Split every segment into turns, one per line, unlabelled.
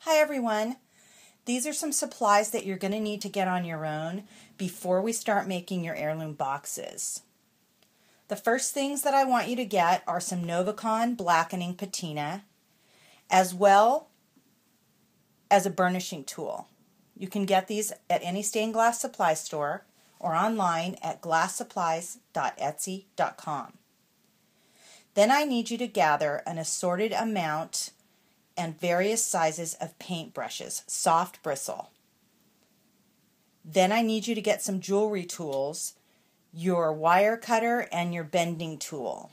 Hi everyone. These are some supplies that you're going to need to get on your own before we start making your heirloom boxes. The first things that I want you to get are some Novacon blackening patina, as well as a burnishing tool. You can get these at any stained glass supply store or online at glasssupplies.etsy.com. Then I need you to gather an assorted amount and various sizes of paint brushes, soft bristle. Then I need you to get some jewelry tools, your wire cutter and your bending tool.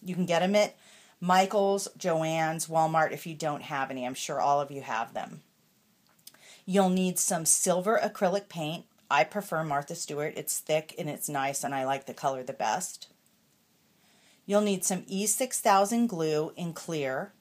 You can get them at Michael's, Joann's, Walmart if you don't have any. I'm sure all of you have them. You'll need some silver acrylic paint. I prefer Martha Stewart. It's thick and it's nice and I like the color the best. You'll need some E6000 glue in clear.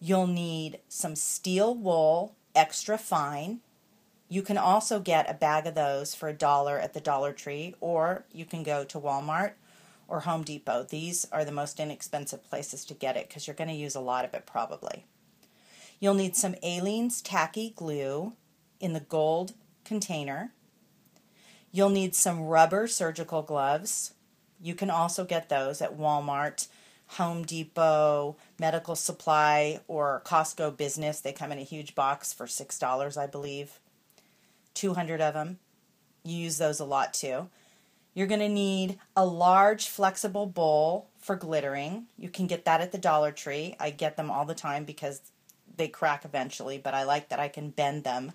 You'll need some steel wool, extra fine. You can also get a bag of those for $1 at the Dollar Tree, or you can go to Walmart or Home Depot. These are the most inexpensive places to get it because you're going to use a lot of it probably. You'll need some Aleene's tacky glue in the gold container. You'll need some rubber surgical gloves. You can also get those at Walmart, Home Depot, Medical Supply, or Costco Business. They come in a huge box for $6, I believe. 200 of them. You use those a lot too. You're going to need a large flexible bowl for glittering. You can get that at the Dollar Tree. I get them all the time because they crack eventually, but I like that I can bend them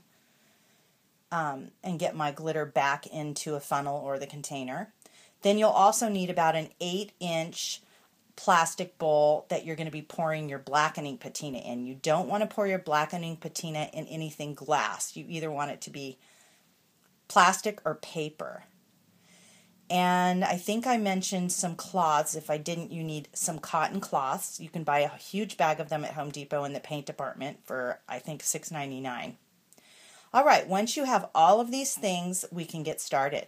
and get my glitter back into a funnel or the container. Then you'll also need about an 8-inch plastic bowl that you're going to be pouring your blackening patina in. You don't want to pour your blackening patina in anything glass. You either want it to be plastic or paper. And I think I mentioned some cloths. If I didn't, you need some cotton cloths. You can buy a huge bag of them at Home Depot in the paint department for, I think, $6.99. All right, once you have all of these things, we can get started.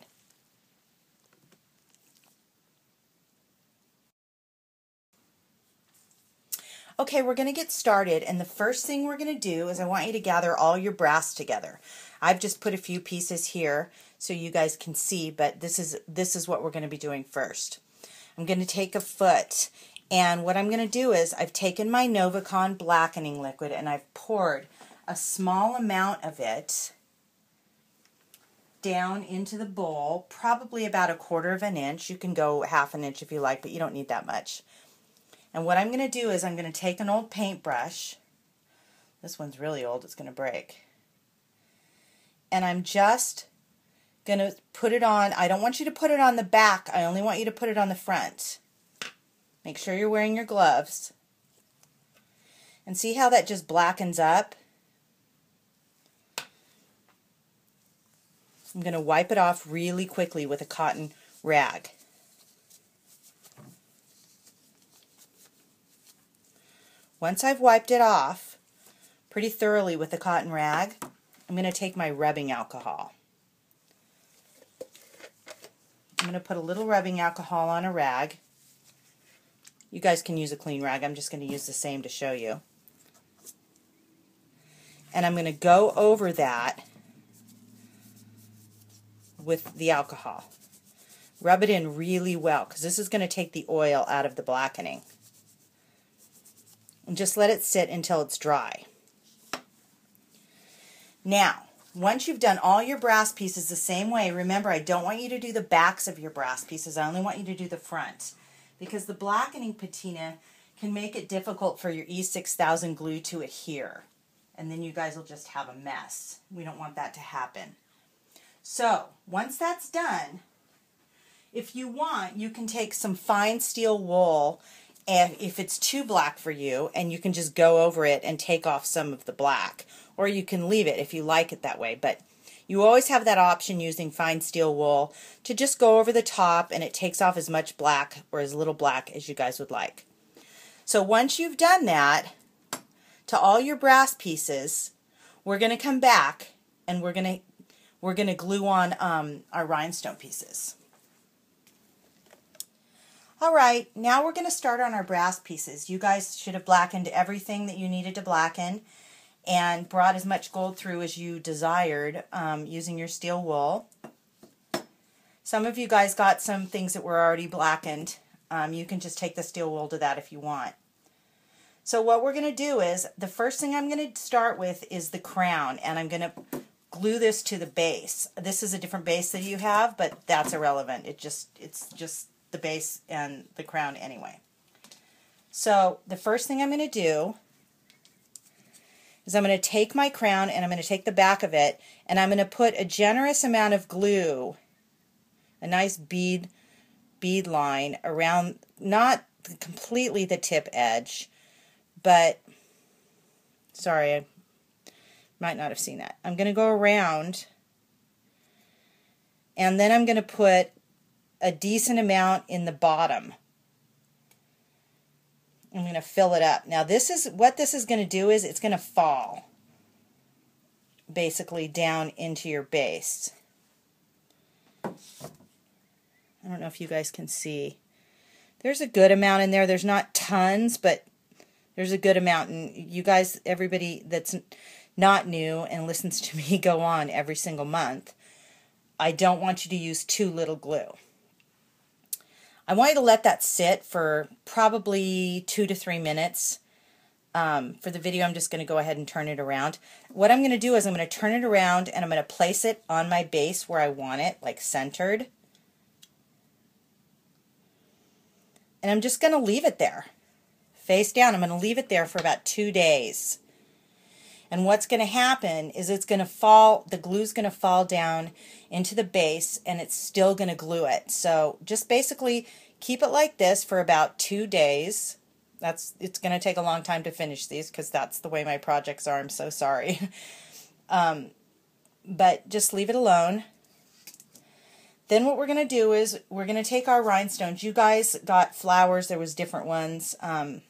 Okay, we're going to get started, and the first thing we're going to do is I want you to gather all your brass together. I've just put a few pieces here so you guys can see, but this is what we're going to be doing first. I'm going to take a foot, and what I'm going to do is I've taken my Novacon blackening liquid and I've poured a small amount of it down into the bowl, probably about 1/4 inch. You can go 1/2 inch if you like, but you don't need that much. And what I'm going to do is I'm going to take an old paintbrush. This one's really old, it's going to break. And I'm just going to put it on. I don't want you to put it on the back, I only want you to put it on the front. Make sure you're wearing your gloves. And see how that just blackens up? I'm going to wipe it off really quickly with a cotton rag. Once I've wiped it off pretty thoroughly with the cotton rag, I'm going to take my rubbing alcohol. I'm going to put a little rubbing alcohol on a rag. You guys can use a clean rag. I'm just going to use the same to show you. And I'm going to go over that with the alcohol. Rub it in really well because this is going to take the oil out of the blackening. And just let it sit until it's dry. Now, once you've done all your brass pieces the same way, remember I don't want you to do the backs of your brass pieces, I only want you to do the front. Because the blackening patina can make it difficult for your E6000 glue to adhere. And then you guys will just have a mess. We don't want that to happen. So, once that's done, if you want, you can take some fine steel wool, and if it's too black for you, and you can just go over it and take off some of the black. Or you can leave it if you like it that way. But you always have that option using fine steel wool to just go over the top and it takes off as much black or as little black as you guys would like. So once you've done that to all your brass pieces, we're going to come back and we're going to glue on our rhinestone pieces. Alright, now we're going to start on our brass pieces. You guys should have blackened everything that you needed to blacken. and brought as much gold through as you desired using your steel wool. Some of you guys got some things that were already blackened. You can just take the steel wool to that if you want. So what we're going to do is, the first thing I'm going to start with is the crown, and I'm going to glue this to the base. This is a different base that you have, but that's irrelevant. It's just the base and the crown anyway. So the first thing I'm going to do is I'm going to take my crown and I'm going to take the back of it and I'm going to put a generous amount of glue, a nice bead line around, not completely the tip edge, but sorry, I might not have seen that. I'm going to go around and then I'm going to put a decent amount in the bottom. I'm going to fill it up. Now this is what this is going to do, is it's going to fall basically down into your base. I don't know if you guys can see. There's a good amount in there. There's not tons, but there's a good amount. And you guys, everybody that's not new and listens to me go on every single month, I don't want you to use too little glue. I want you to let that sit for probably 2 to 3 minutes. For the video, I'm just going to go ahead and turn it around. What I'm going to do is I'm going to turn it around and I'm going to place it on my base where I want it, like centered. And I'm just going to leave it there, face down. I'm going to leave it there for about 2 days. And what's going to happen is it's going to fall, the glue's going to fall down into the base and it's still going to glue it. So just basically keep it like this for about 2 days. It's going to take a long time to finish these because that's the way my projects are. I'm so sorry. But just leave it alone. Then what we're going to do is we're going to take our rhinestones. You guys got flowers. There was different ones. I'm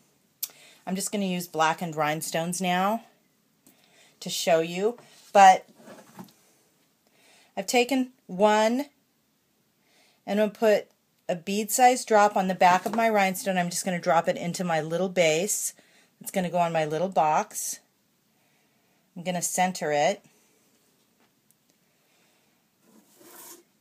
just going to use blackened rhinestones now to show you. But I've taken one and I'm going to put a bead-sized drop on the back of my rhinestone. I'm just going to drop it into my little base. It's going to go on my little box. I'm going to center it.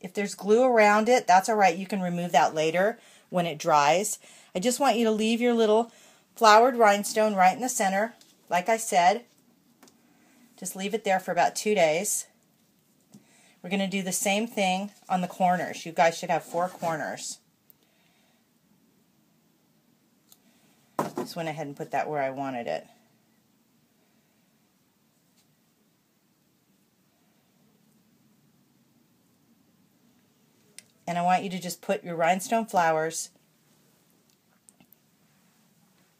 If there's glue around it, that's alright. You can remove that later when it dries. I just want you to leave your little flowered rhinestone right in the center. Like I said, just leave it there for about 2 days. We're going to do the same thing on the corners. You guys should have 4 corners. Just went ahead and put that where I wanted it. And I want you to just put your rhinestone flowers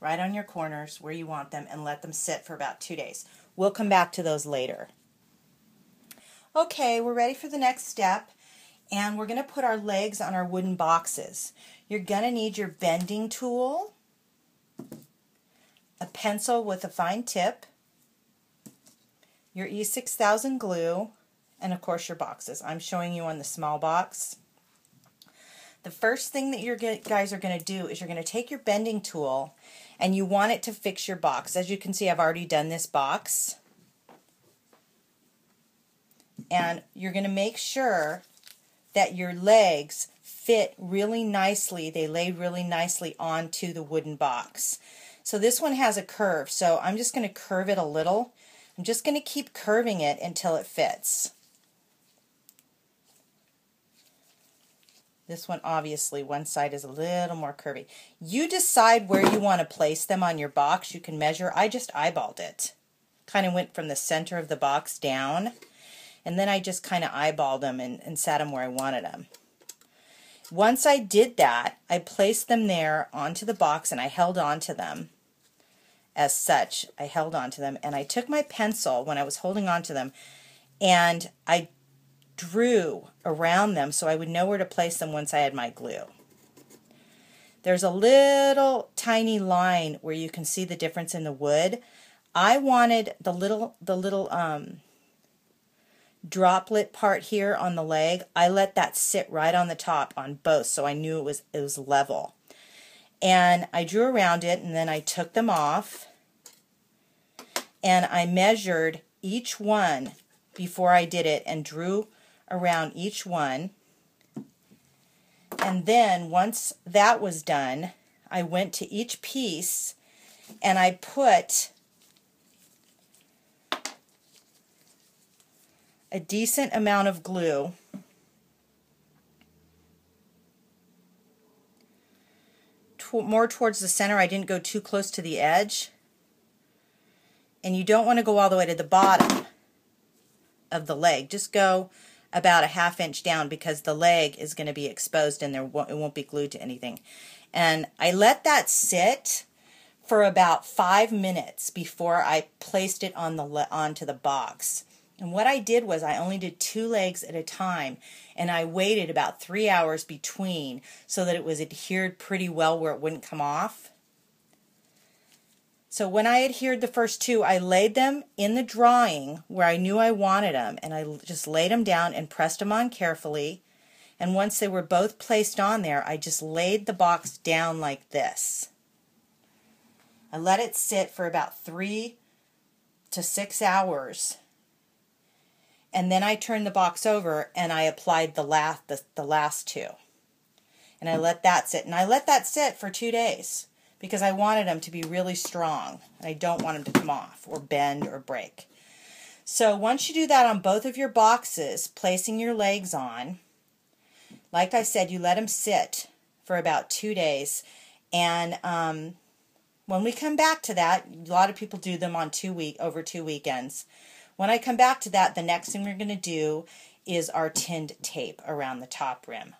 right on your corners where you want them and let them sit for about 2 days. We'll come back to those later. Okay, we're ready for the next step, and we're going to put our legs on our wooden boxes. You're going to need your bending tool, a pencil with a fine tip, your E6000 glue, and of course your boxes. I'm showing you on the small box. The first thing that you guys are going to do is you're going to take your bending tool and you want it to fix your box. As you can see, I've already done this box. And you're going to make sure that your legs fit really nicely. They lay really nicely onto the wooden box. So this one has a curve, so I'm just going to curve it a little. I'm just going to keep curving it until it fits. This one, obviously, one side is a little more curvy. You decide where you want to place them on your box. You can measure. I just eyeballed it. Kind of went from the center of the box down. And then I just kind of eyeballed them and sat them where I wanted them. Once I did that, I placed them there onto the box and I held on to them as such. I held on to them and I took my pencil when I was holding on to them and I drew around them so I would know where to place them once I had my glue. There's a little tiny line where you can see the difference in the wood. I wanted the little droplet part here on the leg. I let that sit right on the top on both so I knew it was level. And I drew around it and then I took them off and I measured each one before I did it and drew around each one. And then once that was done, I went to each piece and I put a decent amount of glue more towards the center. I didn't go too close to the edge. And you don't want to go all the way to the bottom of the leg. Just go about a ½ inch down because the leg is going to be exposed and it won't be glued to anything. And I let that sit for about 5 minutes before I placed it on onto the box. And what I did was I only did 2 legs at a time, and I waited about 3 hours between so that it was adhered pretty well where it wouldn't come off. So when I adhered the first 2, I laid them in the drawing where I knew I wanted them, and I just laid them down and pressed them on carefully. And once they were both placed on there, I just laid the box down like this. I let it sit for about 3 to 6 hours. And then I turned the box over and I applied the last 2. And I let that sit. And I let that sit for 2 days because I wanted them to be really strong. I don't want them to come off or bend or break. So once you do that on both of your boxes, placing your legs on, like I said, you let them sit for about 2 days. And when we come back to that, a lot of people do them on over 2 weekends. When I come back to that, the next thing we're going to do is our tinned tape around the top rim.